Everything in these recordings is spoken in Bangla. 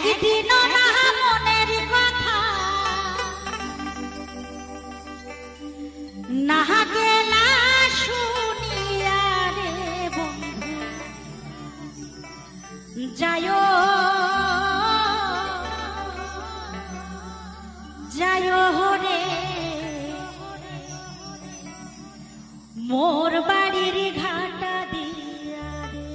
একদিন না মনের কথা না গেলা শুনিয়া রে বন্ধু যায়ো যায়ো রে মোর বাড়ির ঘাটা দিয়া রে।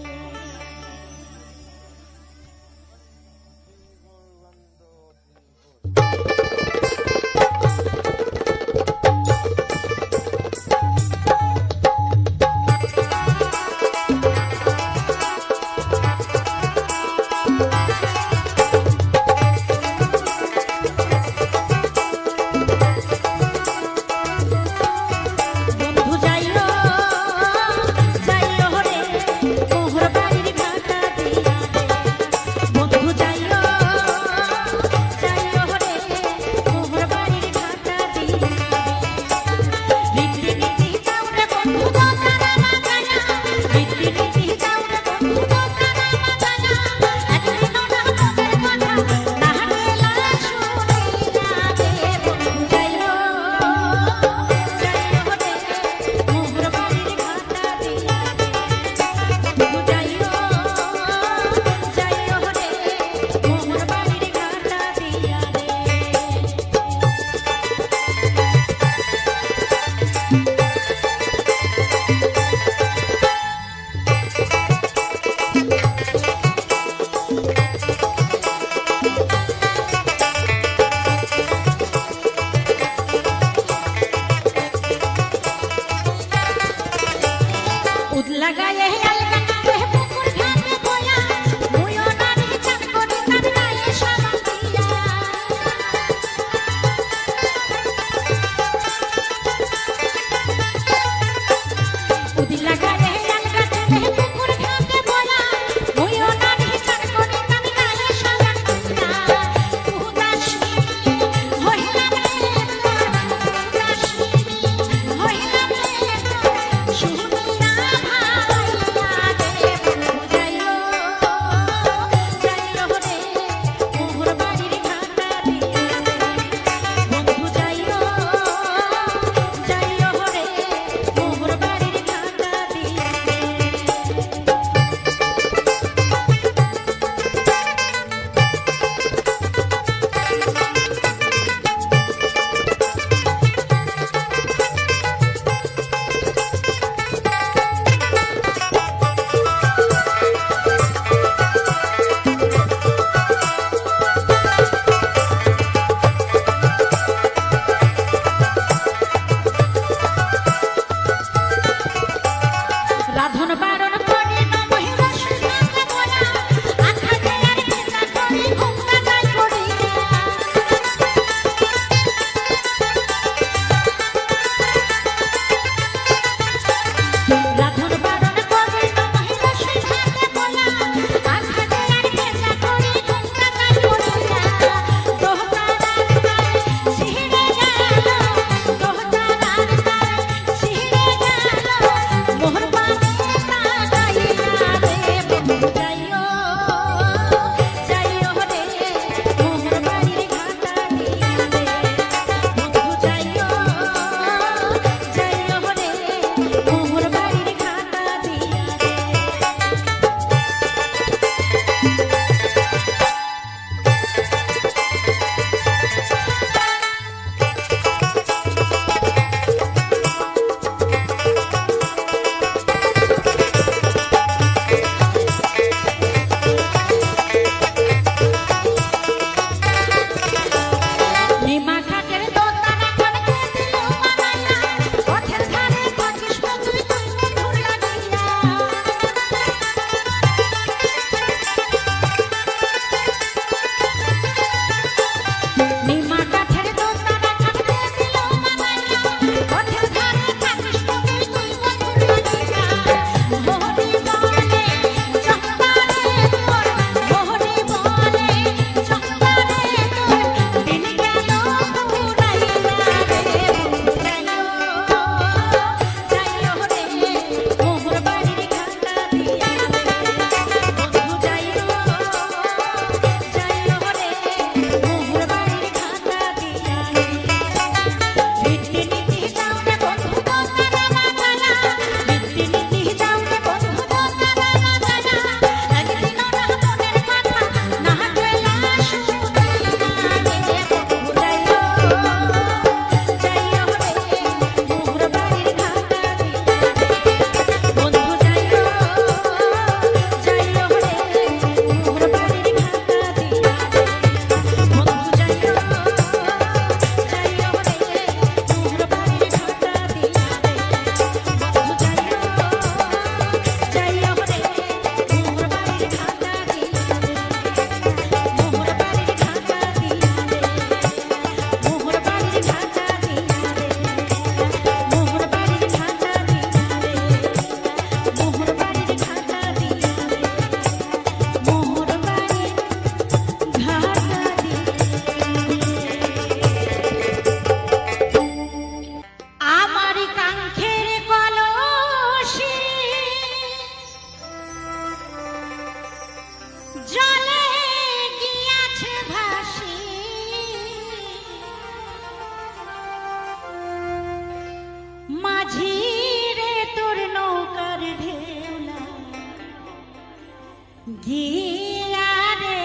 গিয়া রে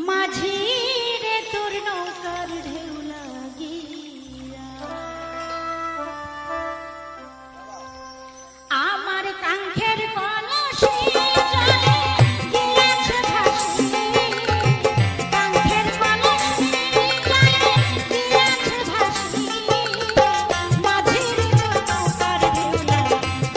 মাঝি রে তোর নৌকার ঢেউ লাগিয়া আমার কাঙ্ক্ষের কলসি জলে গিয়েছে ভাসি কাঙ্ক্ষের কলসি জলে গিয়েছে ভাসি মাঝির নৌকার ঢেউ লাগিয়া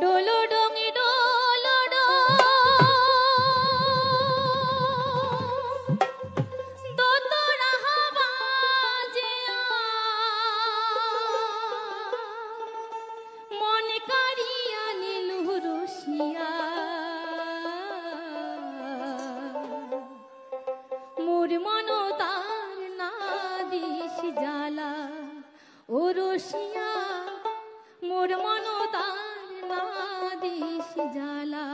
ডোলো ডোঙে ডোলো ডো দোতরা বাজে মন কারিয়া নীলু রসিয়া মোর মন তার না দিস জ্বালা ও রসিয়া মোর মন তার না দিস জ্বালা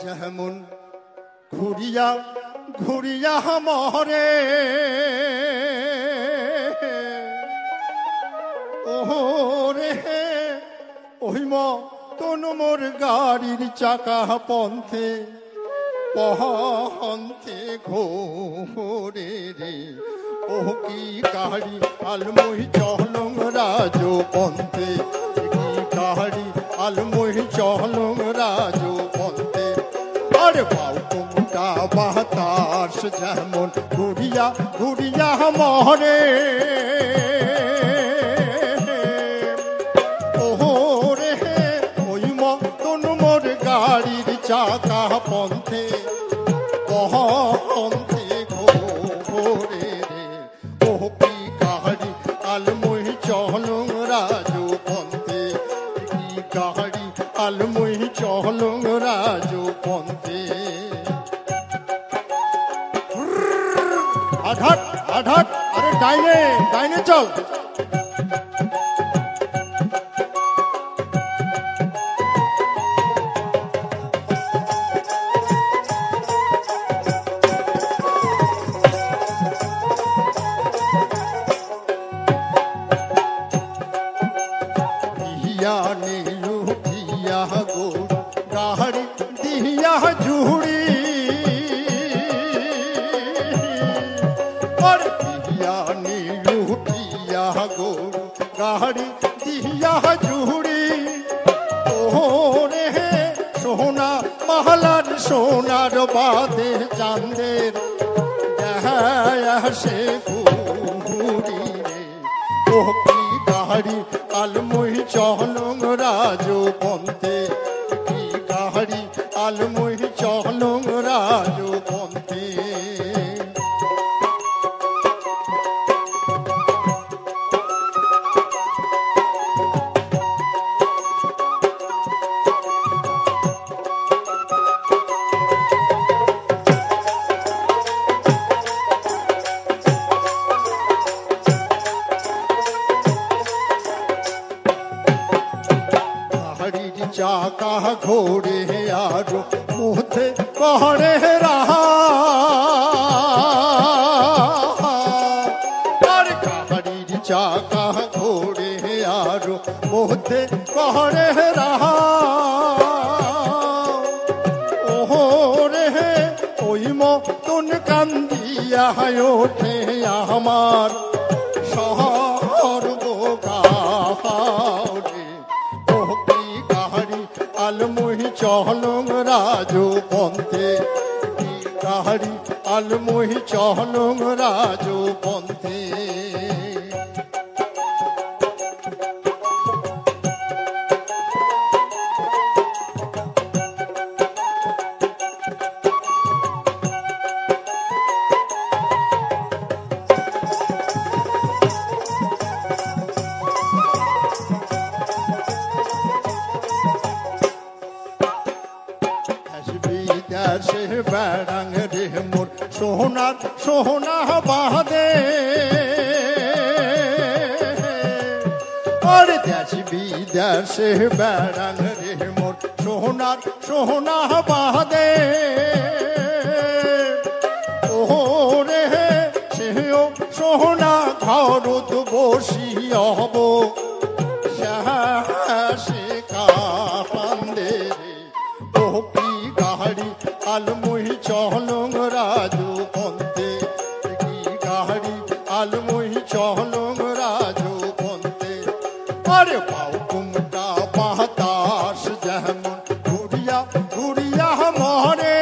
যেমন ঘুরিয়া ঘুরিয়া মরে ওরে ওই মতন মোর গাড়ির চাকা পন্থে পহন্তে ঘোরে রে ও কি গাড়ি আলমই চলং রাজো পন্থে কি গাড়ি আলমই চলং রাজো পন্থে আরে বাউ কুমটা বাতাস যেমন ঘুরিয়া ঘুরিয়া মরে ওরে ওই মতন মোর গাড়ির চাকা পন্থে পন্থে ঘোরে রে ও কি গাড়ি আলমই চলং রাজো পন্থে কি গাড়ি আলমই চলং রাজো পন্থে আঘাত আঘাত আরে ডাইনে ডাইনে চল গাড়ি দিয়া ঝুড়ি দিয়া নিলুটিয়া গরু গাড়ি দিয়া ঝুড়ি ওরে সোনা মহলার সোনার বাদে চাঁদের সে ঘুরি রে ও কি গাড়ি আলমই চলং রাজো পন্থে কি গাড়ি আলমই চলং রাজো পন্থে চাকা ঘোড়ে আরো মুহতে কহরে রাহা আর গাড়ির চাকা ঘোড়ে আরো মুহতে কহরে রাহা ওরে ওই মতন কান্দিয়া ওঠে আমার সর্বগারে আলমই চলং রাজো পন্থে কি গাড়ি আলমই চলং রাজো পন্থে সে বেড়াং রে মোর সোনার সোনা বাদে আর দেশ বিদেশে বেড়াং রে মোর সোনার সোনা বাদে ওরে সেও সোনা ঘরত বসি হব সে কান্দে ও কি গাড়ি আলমই চলং রাজো পন্থে কি গাড়ি আলমই চলং রাজো পন্থে আরে পাও কুমটা বাতাস যেমন ঘুরিয়া ঘুরিয়া মরে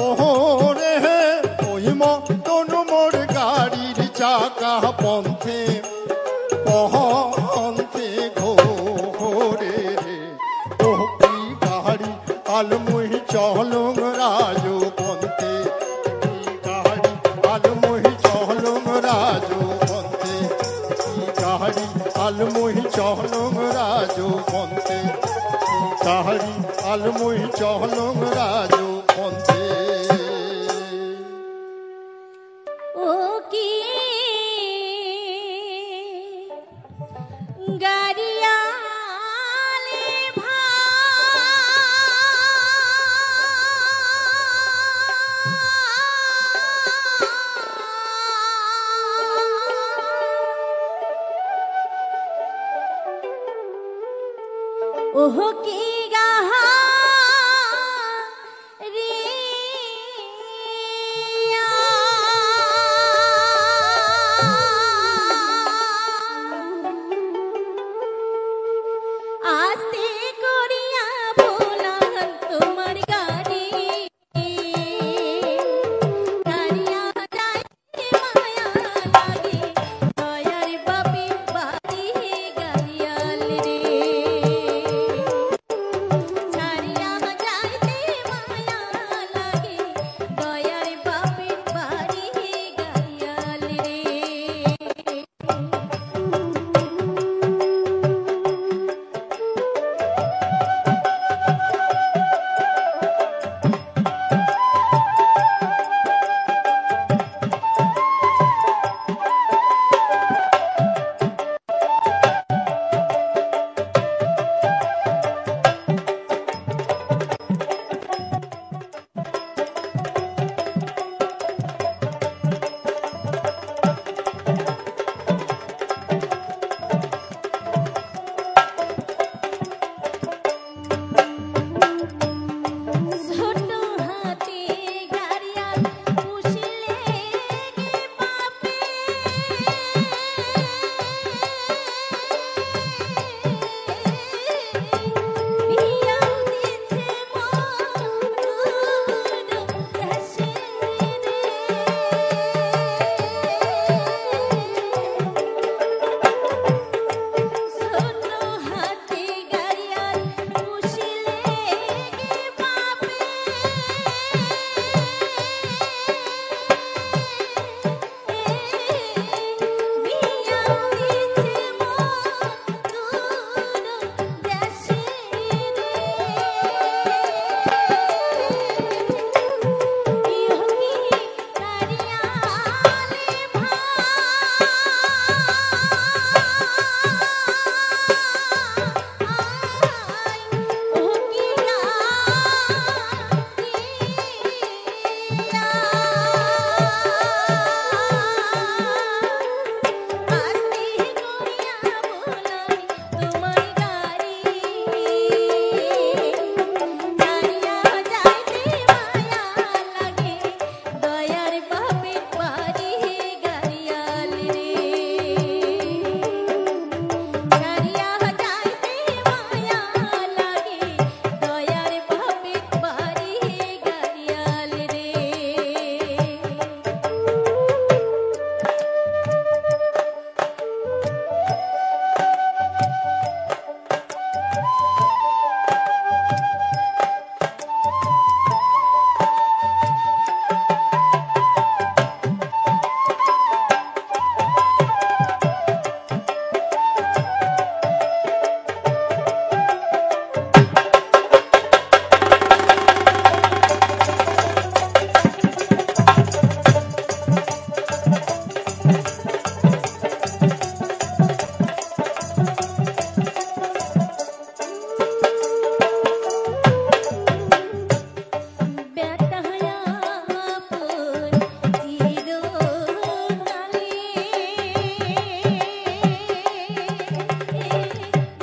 ওরে ওই মতন মোর গাড়ির চাকা পন্থে পন্থে ঘোরে রে ও কি গাড়ি আলমই চলং রাজো পন্থে কি গাড়ি আলমই চলং রাজো পন্থে কি গাড়ি আলমই চলং রাজো পন্থে কি গাড়ি আলমই চলং রাজো পন্থে ও কি গাড়িয়ালে ওহ কি গাহা রে আস্তে করিয়া বলান তোমার গাড়ি গাড়িয়া যাইতে মায়া লাগে দয়ার বাপি বাড়ি গাড়িয়াল রে গাড়িয়া যাইতে মায়া লাগে দয়ার বাপি বাড়ি গাড়িয়াল রে ছোট হাতে গাড়িয়াল পুষিলে গে পাপে বিয়াও দিছে মন দেশে ছোট হাতে গাড়িয়াল পুষিলে গে পাপে বিয়াও দিছে মন দেশে ইহকি গাড়িয়ালে ভাই ওহকি আস্তে করিয়া বলাই তোমার গাড়ি গাড়িয়া যাইতে মায়া লাগে দয়ার বাপের বাড়ি গাড়িয়াল রে গাড়িয়া যাইতে মায়া লাগে দয়ার বাপের বাড়ি গাড়িয়াল রে বেটায়া আপন চিরকালে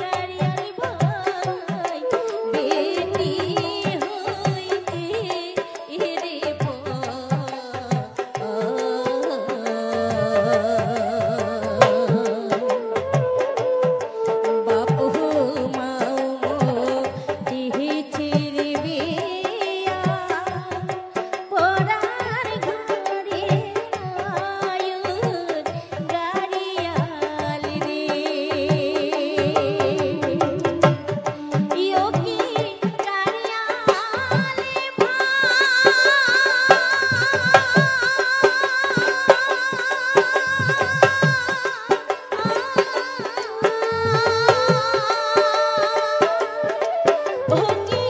গাড়িয়াল ভাই বেটি হইতে রে বাপু মাও দিহিছে রে বিয়া পরার ঘরে আয়ুর গাড়িয়াল রে ইয়োকি গাড়িয়ালে ভাই ওহকি